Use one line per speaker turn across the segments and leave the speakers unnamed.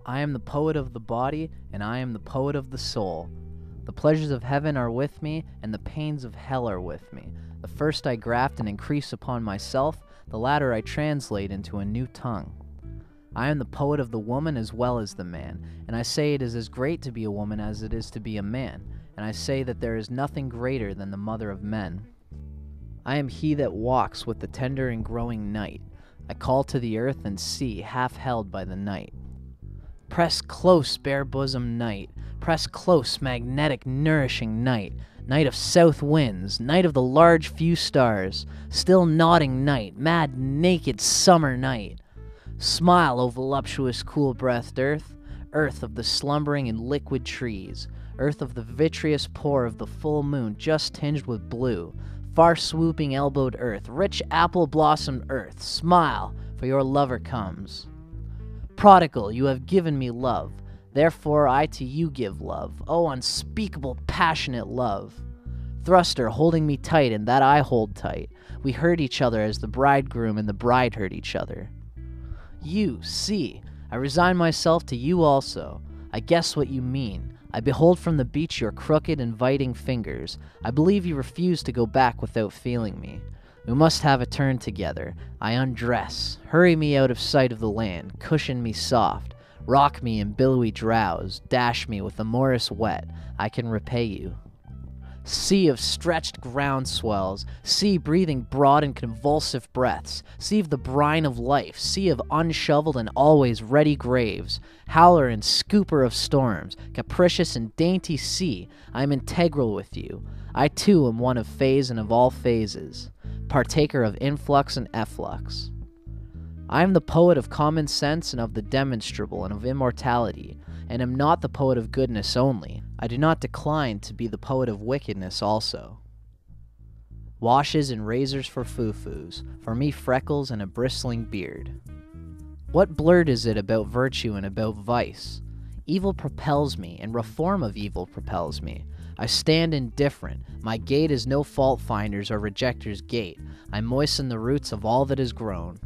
I am the poet of the body, and I am the poet of the soul. The pleasures of heaven are with me, and the pains of hell are with me. The first I graft and increase upon myself, the latter I translate into a new tongue. I am the poet of the woman as well as the man, and I say it is as great to be a woman as it is to be a man, and I say that there is nothing greater than the mother of men. I am he that walks with the tender and growing night. I call to the earth and sea, half held by the night. Press close, bare-bosomed night. Press close, magnetic, nourishing night. Night of south winds, night of the large few stars. Still nodding night, mad, naked summer night. Smile, O voluptuous, cool-breathed earth. Earth of the slumbering and liquid trees. Earth of the vitreous pour of the full moon just tinged with blue. Far-swooping elbowed earth, rich apple-blossomed earth. Smile, for your lover comes. Prodigal, you have given me love. Therefore I to you give love. Oh, unspeakable, passionate love. Thruster, holding me tight, and that I hold tight. We hurt each other as the bridegroom and the bride hurt each other. You, see, I resign myself to you also. I guess what you mean. I behold from the beach your crooked, inviting fingers. I believe you refuse to go back without feeling me. We must have a turn together. I undress. Hurry me out of sight of the land. Cushion me soft. Rock me in billowy drowse. Dash me with the morass wet. I can repay you. Sea of stretched ground swells. Sea breathing broad and convulsive breaths. Sea of the brine of life. Sea of unshoveled and always ready graves. Howler and scooper of storms. Capricious and dainty sea. I am integral with you. I too am one of phase and of all phases. Partaker of influx and efflux. I am the poet of common sense and of the demonstrable and of immortality, and am not the poet of goodness only. I do not decline to be the poet of wickedness also. Washes and razors for foo-foos, for me freckles and a bristling beard. What blurred is it about virtue and about vice? Evil propels me, and reform of evil propels me. I stand indifferent. My gait is no fault-finder's or rejecter's gait. I moisten the roots of all that is grown.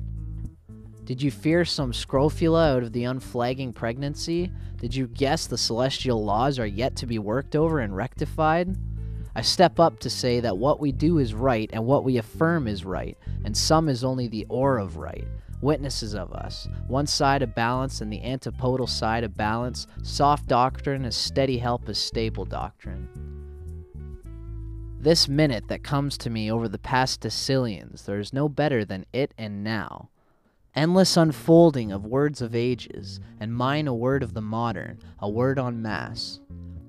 Did you fear some scrofula out of the unflagging pregnancy? Did you guess the celestial laws are yet to be worked over and rectified? I step up to say that what we do is right and what we affirm is right, and some is only the ore of right. Witnesses of us, one side a balance and the antipodal side a balance, soft doctrine as steady help as stable doctrine. This minute that comes to me over the past decillions, there is no better than it and now. Endless unfolding of words of ages, and mine a word of the modern, a word en masse.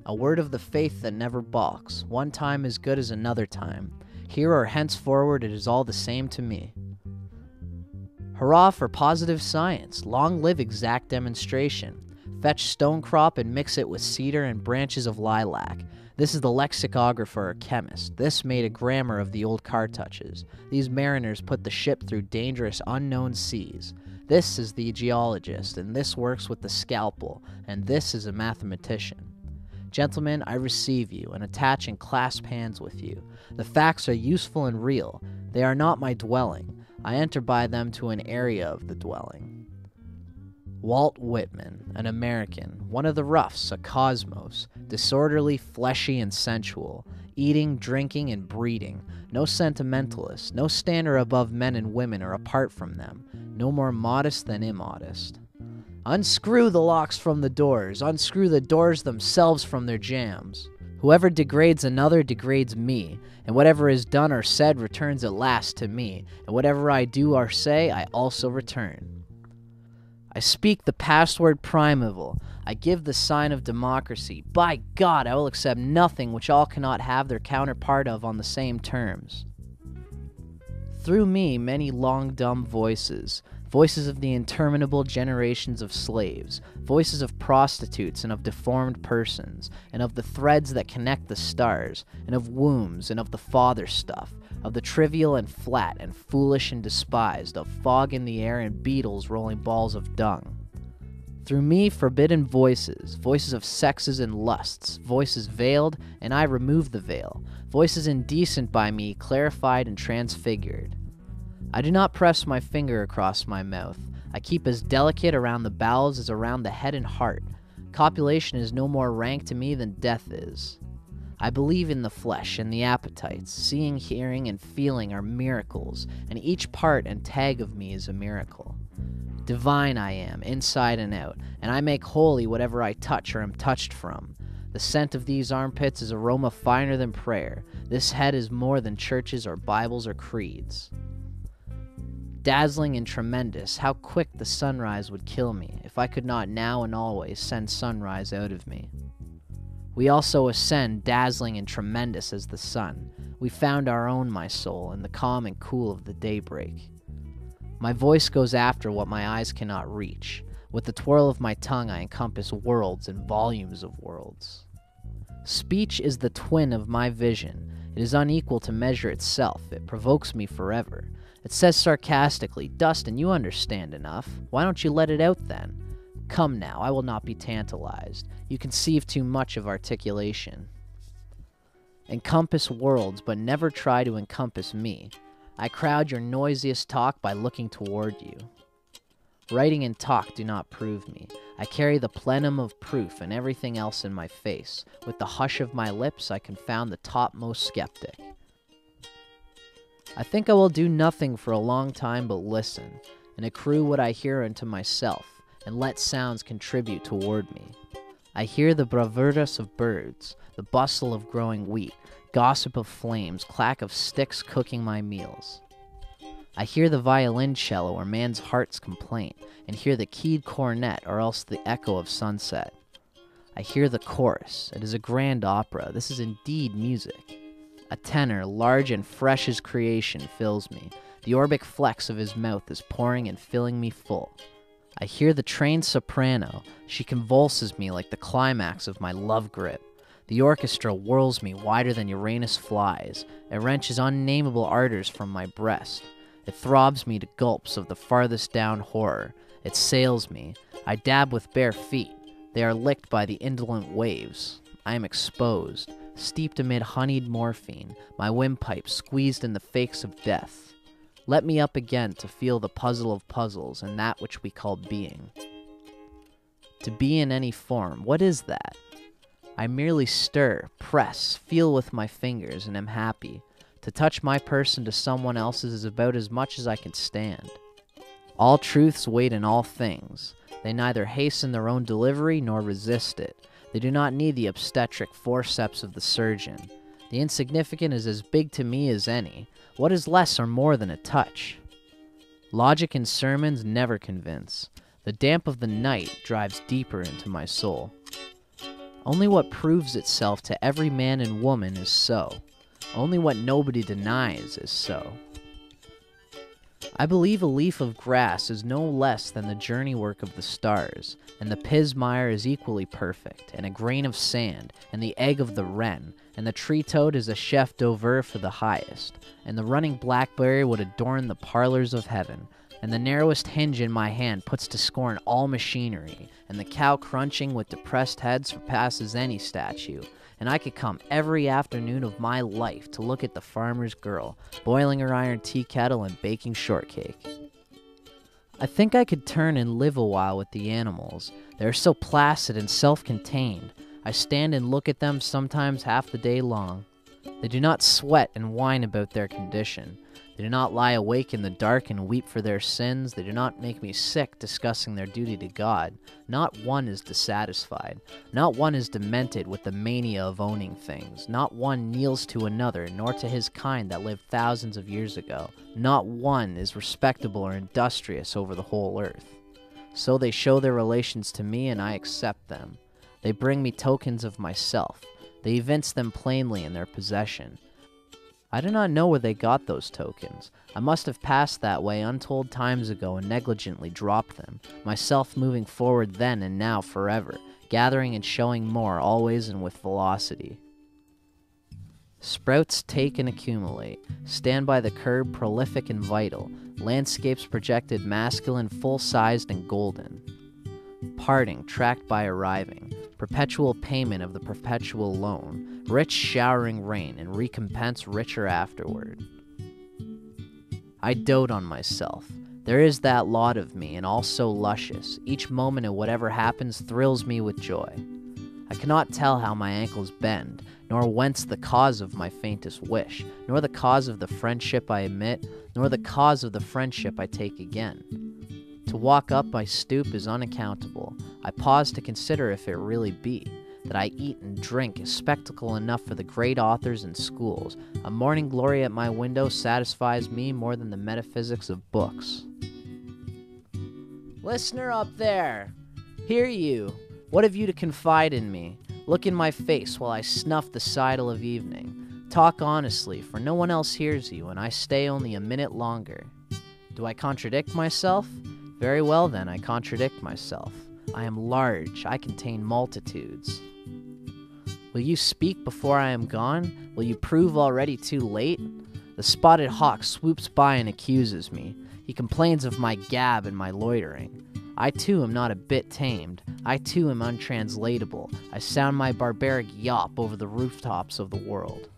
A word of the faith that never balks, one time as good as another time. Here or henceforward it is all the same to me. Hurrah for positive science, long live exact demonstration. Fetch stonecrop and mix it with cedar and branches of lilac. This is the lexicographer or chemist. This made a grammar of the old cartouches. These mariners put the ship through dangerous unknown seas. This is the geologist, and this works with the scalpel, and this is a mathematician. Gentlemen, I receive you, and attach and clasp hands with you. The facts are useful and real. They are not my dwelling. I enter by them to an area of the dwelling. Walt Whitman, an American, one of the roughs, a cosmos, disorderly, fleshy, and sensual, eating, drinking, and breeding, no sentimentalist, no stander above men and women or apart from them, no more modest than immodest. Unscrew the locks from the doors, unscrew the doors themselves from their jambs. Whoever degrades another degrades me, and whatever is done or said returns at last to me, and whatever I do or say I also return. I speak the password primeval. I give the sign of democracy. By God, I will accept nothing which all cannot have their counterpart of on the same terms. Through me, many long dumb voices, voices of the interminable generations of slaves, voices of prostitutes and of deformed persons, and of the threads that connect the stars, and of wombs, and of the father stuff, of the trivial and flat and foolish and despised, of fog in the air and beetles rolling balls of dung. Through me forbidden voices, voices of sexes and lusts, voices veiled, and I remove the veil, voices indecent by me clarified and transfigured. I do not press my finger across my mouth. I keep as delicate around the bowels as around the head and heart. Copulation is no more rank to me than death is. I believe in the flesh and the appetites. Seeing, hearing, and feeling are miracles, and each part and tag of me is a miracle. Divine I am, inside and out, and I make holy whatever I touch or am touched from. The scent of these armpits is aroma finer than prayer. This head is more than churches or Bibles or creeds. Dazzling and tremendous, how quick the sunrise would kill me if I could not now and always send sunrise out of me. We also ascend dazzling and tremendous as the sun. We found our own, my soul, in the calm and cool of the daybreak. My voice goes after what my eyes cannot reach. With the twirl of my tongue I encompass worlds and volumes of worlds. Speech is the twin of my vision. It is unequal to measure itself. It provokes me forever. It says sarcastically, "Dustin, you understand enough. Why don't you let it out then?" Come now, I will not be tantalized. You conceive too much of articulation. Encompass worlds, but never try to encompass me. I crowd your noisiest talk by looking toward you. Writing and talk do not prove me. I carry the plenum of proof and everything else in my face. With the hush of my lips, I confound the topmost skeptic. I think I will do nothing for a long time but listen, and accrue what I hear unto myself, and let sounds contribute toward me. I hear the bravurdas of birds, the bustle of growing wheat, gossip of flames, clack of sticks cooking my meals. I hear the violoncello or man's heart's complaint, and hear the keyed cornet or else the echo of sunset. I hear the chorus. It is a grand opera. This is indeed music. A tenor, large and fresh as creation, fills me. The orbic flex of his mouth is pouring and filling me full. I hear the trained soprano. She convulses me like the climax of my love grip. The orchestra whirls me wider than Uranus flies. It wrenches unnamable ardors from my breast. It throbs me to gulps of the farthest down horror. It sails me. I dab with bare feet. They are licked by the indolent waves. I am exposed, steeped amid honeyed morphine, my windpipe squeezed in the fakes of death. Let me up again to feel the puzzle of puzzles and that which we call being. To be in any form, what is that? I merely stir, press, feel with my fingers, and am happy. To touch my person to someone else's is about as much as I can stand. All truths wait in all things. They neither hasten their own delivery nor resist it. They do not need the obstetric forceps of the surgeon. The insignificant is as big to me as any. What is less or more than a touch? Logic and sermons never convince. The damp of the night drives deeper into my soul. Only what proves itself to every man and woman is so. Only what nobody denies is so. I believe a leaf of grass is no less than the journey work of the stars, and the pismire is equally perfect, and a grain of sand, and the egg of the wren, and the tree toad is a chef d'oeuvre for the highest, and the running blackberry would adorn the parlors of heaven, and the narrowest hinge in my hand puts to scorn all machinery, and the cow crunching with depressed head surpasses any statue, and I could come every afternoon of my life to look at the farmer's girl, boiling her iron tea kettle and baking shortcake. I think I could turn and live a while with the animals. They are so placid and self-contained. I stand and look at them sometimes half the day long. They do not sweat and whine about their condition. They do not lie awake in the dark and weep for their sins. They do not make me sick discussing their duty to God. Not one is dissatisfied. Not one is demented with the mania of owning things. Not one kneels to another, nor to his kind that lived thousands of years ago. Not one is respectable or industrious over the whole earth. So they show their relations to me, and I accept them. They bring me tokens of myself. They evince them plainly in their possession. I do not know where they got those tokens. I must have passed that way untold times ago and negligently dropped them, myself moving forward then and now forever, gathering and showing more, always and with velocity. Sprouts take and accumulate, stand by the curb prolific and vital, landscapes projected masculine, full-sized and golden. Parting, tracked by arriving, perpetual payment of the perpetual loan, rich showering rain, and recompense richer afterward. I dote on myself. There is that lot of me, and all so luscious. Each moment of whatever happens thrills me with joy. I cannot tell how my ankles bend, nor whence the cause of my faintest wish, nor the cause of the friendship I emit, nor the cause of the friendship I take again. To walk up my stoop is unaccountable. I pause to consider if it really be. That I eat and drink is spectacle enough for the great authors and schools. A morning glory at my window satisfies me more than the metaphysics of books. Listener up there, hear you. What have you to confide in me? Look in my face while I snuff the sidle of evening. Talk honestly, for no one else hears you, and I stay only a minute longer. Do I contradict myself? Very well then, I contradict myself. I am large, I contain multitudes. Will you speak before I am gone? Will you prove already too late? The spotted hawk swoops by and accuses me. He complains of my gab and my loitering. I too am not a bit tamed. I too am untranslatable. I sound my barbaric yawp over the rooftops of the world.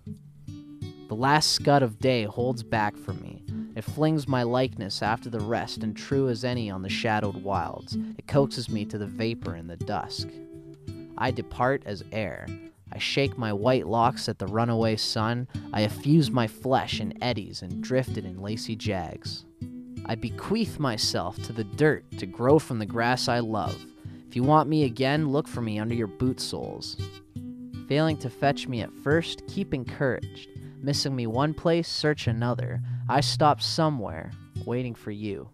The last scud of day holds back from me. It flings my likeness after the rest, and true as any on the shadowed wilds, it coaxes me to the vapor in the dusk. I depart as air. I shake my white locks at the runaway sun. I effuse my flesh in eddies and drift it in lacy jags. I bequeath myself to the dirt to grow from the grass I love. If you want me again, look for me under your boot soles. Failing to fetch me at first, keep encouraged. Missing me one place, search another. I stop somewhere, waiting for you.